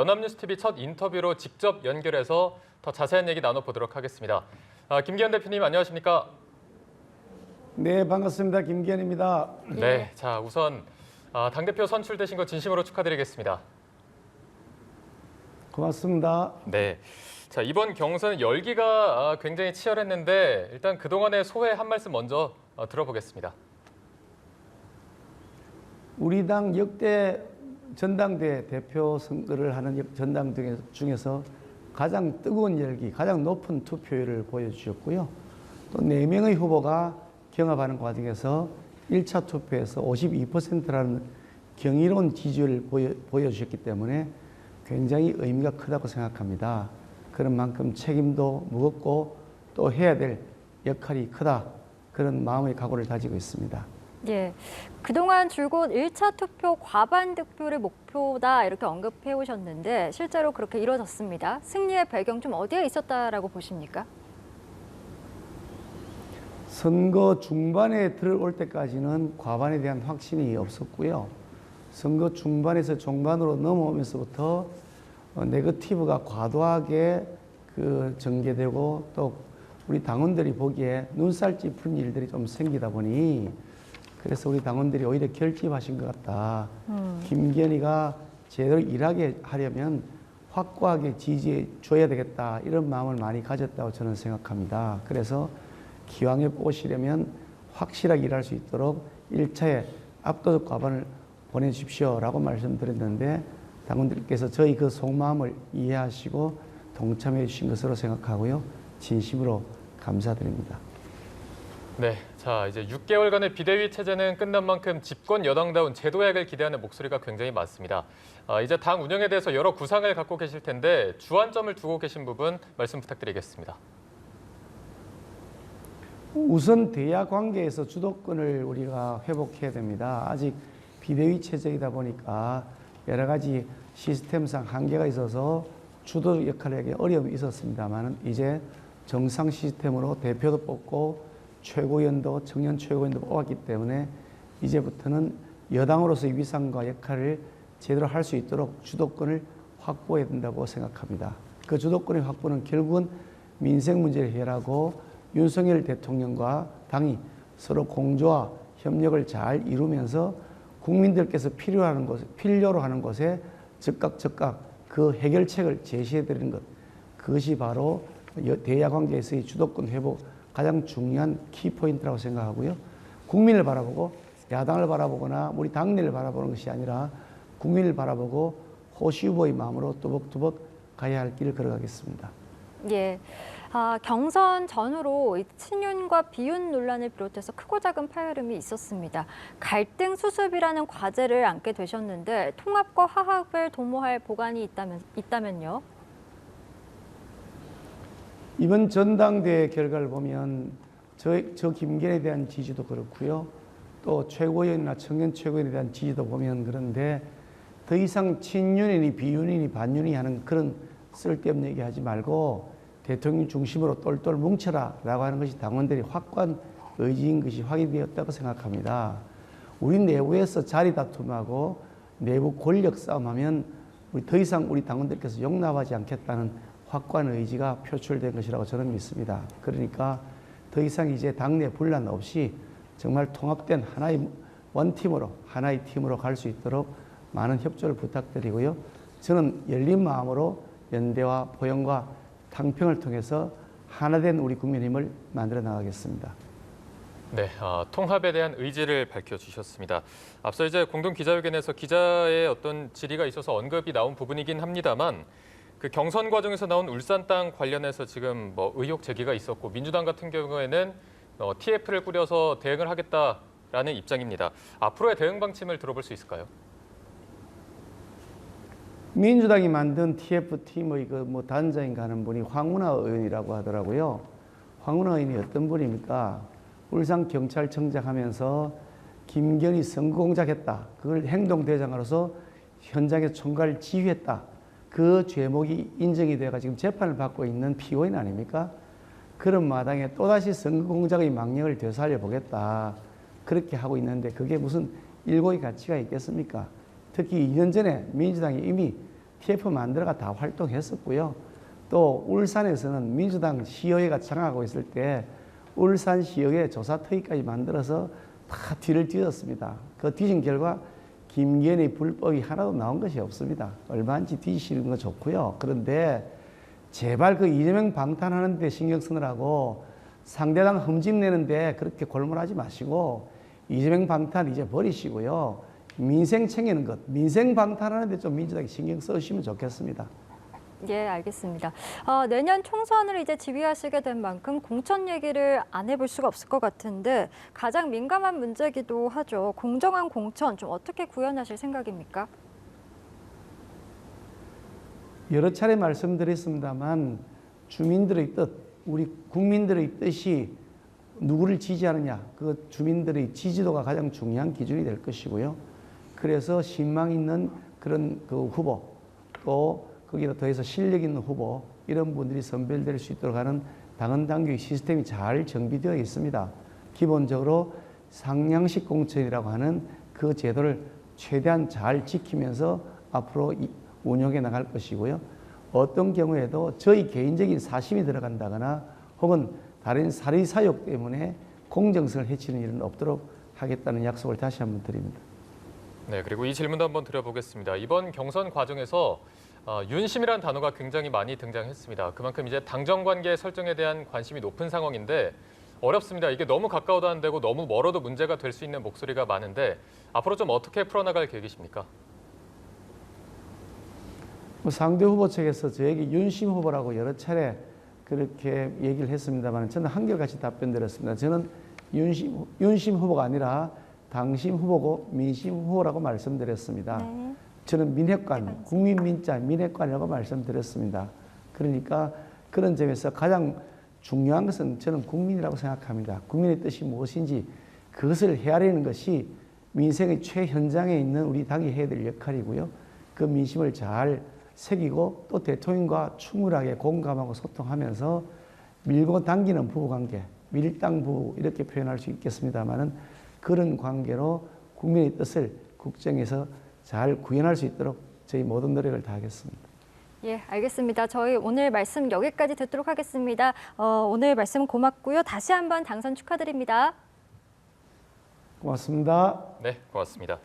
연합뉴스TV 첫 인터뷰로 직접 연결해서 더 자세한 얘기 나눠보도록 하겠습니다. 김기현 대표님 안녕하십니까? 네, 반갑습니다. 김기현입니다. 네, 자 우선 당대표 선출되신 거 진심으로 축하드리겠습니다. 고맙습니다. 네, 자 이번 경선 열기가 굉장히 치열했는데 일단 그동안의 소회 한 말씀 먼저 들어보겠습니다. 우리 당 역대 전당대 대표 선거를 하는 전당 중에서 가장 뜨거운 열기, 가장 높은 투표율을 보여주셨고요. 또 4명의 후보가 경합하는 과정에서 1차 투표에서 52%라는 경이로운 지지율을 보여주셨기 때문에 굉장히 의미가 크다고 생각합니다. 그런 만큼 책임도 무겁고 또 해야 될 역할이 크다. 그런 마음의 각오를 가지고 있습니다. 예, 그동안 줄곧 1차 투표 과반 득표를 목표다 이렇게 언급해 오셨는데 실제로 그렇게 이루어졌습니다. 승리의 배경 좀 어디에 있었다라고 보십니까? 선거 중반에 들어올 때까지는 과반에 대한 확신이 없었고요. 선거 중반에서 중반으로 넘어오면서부터 네거티브가 과도하게 전개되고 또 우리 당원들이 보기에 눈살 찌푸린 일들이 좀 생기다 보니 그래서 우리 당원들이 오히려 결집하신 것 같다. 김기현이가 제대로 일하게 하려면 확고하게 지지해 줘야 되겠다. 이런 마음을 많이 가졌다고 저는 생각합니다. 그래서 기왕에 뽑으시려면 확실하게 일할 수 있도록 1차에 압도적 과반을 보내주십시오라고 말씀드렸는데 당원들께서 저희 그 속마음을 이해하시고 동참해 주신 것으로 생각하고요. 진심으로 감사드립니다. 네, 자 이제 6개월간의 비대위 체제는 끝난 만큼 집권 여당다운 제도약을 기대하는 목소리가 굉장히 많습니다. 이제 당 운영에 대해서 여러 구상을 갖고 계실 텐데 주안점을 두고 계신 부분 말씀 부탁드리겠습니다. 우선 대야 관계에서 주도권을 우리가 회복해야 됩니다. 아직 비대위 체제이다 보니까 여러 가지 시스템상 한계가 있어서 주도 역할을 하기 어려움이 있었습니다만 이제 정상 시스템으로 대표도 뽑고 최고위원도 청년 최고위원도 뽑았기 때문에 이제부터는 여당으로서의 위상과 역할을 제대로 할 수 있도록 주도권을 확보해야 된다고 생각합니다. 그 주도권의 확보는 결국은 민생 문제를 해결하고 윤석열 대통령과 당이 서로 공조와 협력을 잘 이루면서 국민들께서 필요로 하는 것에 즉각 그 해결책을 제시해 드리는 것, 그것이 바로 대야 관계에서의 주도권 회복 가장 중요한 키포인트라고 생각하고요. 국민을 바라보고 야당을 바라보거나 우리 당내를 바라보는 것이 아니라 국민을 바라보고 호시 후보의 마음으로 뚜벅뚜벅 가야 할 길을 걸어가겠습니다. 예, 경선 전후로 친윤과 비윤 논란을 비롯해서 크고 작은 파열음이 있었습니다. 갈등 수습이라는 과제를 안게 되셨는데 통합과 화합을 도모할 보관이 있다면요? 이번 전당대회 결과를 보면 저 김기현에 대한 지지도 그렇고요. 또 최고위원이나 청년 최고위원에 대한 지지도 보면 그런데 더 이상 친윤이니 비윤이니 반윤이 하는 그런 쓸데없는 얘기하지 말고 대통령 중심으로 똘똘 뭉쳐라 라고 하는 것이 당원들이 확고한 의지인 것이 확인되었다고 생각합니다. 우리 내부에서 자리 다툼하고 내부 권력 싸움하면 더 이상 우리 당원들께서 용납하지 않겠다는 확고한 의지가 표출된 것이라고 저는 믿습니다. 그러니까 더 이상 이제 당내 분란 없이 정말 통합된 하나의 원팀으로 하나의 팀으로 갈 수 있도록 많은 협조를 부탁드리고요. 저는 열린 마음으로 연대와 포용과 탕평을 통해서 하나된 우리 국민힘을 만들어 나가겠습니다. 네, 통합에 대한 의지를 밝혀주셨습니다. 앞서 이제 공동 기자회견에서 기자의 어떤 질의가 있어서 언급이 나온 부분이긴 합니다만 그 경선 과정에서 나온 울산 땅 관련해서 지금 의혹 제기가 있었고 민주당 같은 경우에는 TF를 꾸려서 대응을 하겠다라는 입장입니다. 앞으로의 대응 방침을 들어볼 수 있을까요? 민주당이 만든 TF팀의 단장인가 하는 분이 황운하 의원이라고 하더라고요. 황운하 의원이 어떤 분입니까? 울산 경찰청장 하면서 김기현이 선거 공작했다. 그걸 행동대장으로서 현장에 총괄 지휘했다. 그 죄목이 인정이 돼가 지금 재판을 받고 있는 피고인 아닙니까? 그런 마당에 또다시 선거 공작의 망령을 되살려 보겠다. 그렇게 하고 있는데 그게 무슨 일고의 가치가 있겠습니까? 특히 2년 전에 민주당이 이미 TF 만들어가 다 활동했었고요. 또 울산에서는 민주당 시의회가 장악하고 있을 때 울산시의회 조사특위까지 만들어서 다 뒤를 뒤졌습니다. 그 뒤진 결과 김기현의 불법이 하나도 나온 것이 없습니다. 얼마든지 뒤지시는 거 좋고요. 그런데 제발 그 이재명 방탄하는 데 신경 쓰느라고 상대당 흠집내는데 그렇게 골몰하지 마시고 이재명 방탄 이제 버리시고요. 민생 챙기는 것, 민생 방탄하는 데 좀 민주당이 신경 써주시면 좋겠습니다. 예, 알겠습니다. 내년 총선을 이제 지휘하시게 된 만큼 공천 얘기를 안 해볼 수가 없을 것 같은데 가장 민감한 문제이기도 하죠. 공정한 공천 좀 어떻게 구현하실 생각입니까? 여러 차례 말씀드렸습니다만 주민들의 뜻, 우리 국민들의 뜻이 누구를 지지하느냐, 그 주민들의 지지도가 가장 중요한 기준이 될 것이고요. 그래서 신망 있는 그런 그 후보, 또 거기다 더해서 실력 있는 후보, 이런 분들이 선별될 수 있도록 하는 당헌 당규 시스템이 잘 정비되어 있습니다. 기본적으로 상향식 공천이라고 하는 그 제도를 최대한 잘 지키면서 앞으로 운영해 나갈 것이고요. 어떤 경우에도 저희 개인적인 사심이 들어간다거나 혹은 다른 사리 사욕 때문에 공정성을 해치는 일은 없도록 하겠다는 약속을 다시 한번 드립니다. 네, 그리고 이 질문도 한번 드려보겠습니다. 이번 경선 과정에서 윤심이라는 단어가 굉장히 많이 등장했습니다. 그만큼 이제 당정 관계 설정에 대한 관심이 높은 상황인데 어렵습니다. 이게 너무 가까워도 안 되고 너무 멀어도 문제가 될 수 있는 목소리가 많은데 앞으로 좀 어떻게 풀어나갈 계획이십니까? 상대 후보 측에서 저에게 윤심 후보라고 여러 차례 그렇게 얘기를 했습니다만 저는 한결같이 답변드렸습니다. 저는 윤심 후보가 아니라 당심 후보고 민심 후보라고 말씀드렸습니다. 네. 저는 민핵관, 국민민자 민핵관이라고 말씀드렸습니다. 그러니까 그런 점에서 가장 중요한 것은 저는 국민이라고 생각합니다. 국민의 뜻이 무엇인지 그것을 헤아리는 것이 민생의 최현장에 있는 우리 당이 해야 될 역할이고요. 그 민심을 잘 새기고 또 대통령과 충분하게 공감하고 소통하면서 밀고 당기는 부부관계, 밀당 부부 이렇게 표현할 수 있겠습니다마는 그런 관계로 국민의 뜻을 국정에서 잘 구현할 수 있도록 저희 모든 노력을 다하겠습니다. 예, 알겠습니다. 저희 오늘 말씀 여기까지 듣도록 하겠습니다. 오늘 말씀 고맙고요. 다시 한번 당선 축하드립니다. 고맙습니다. 네, 고맙습니다.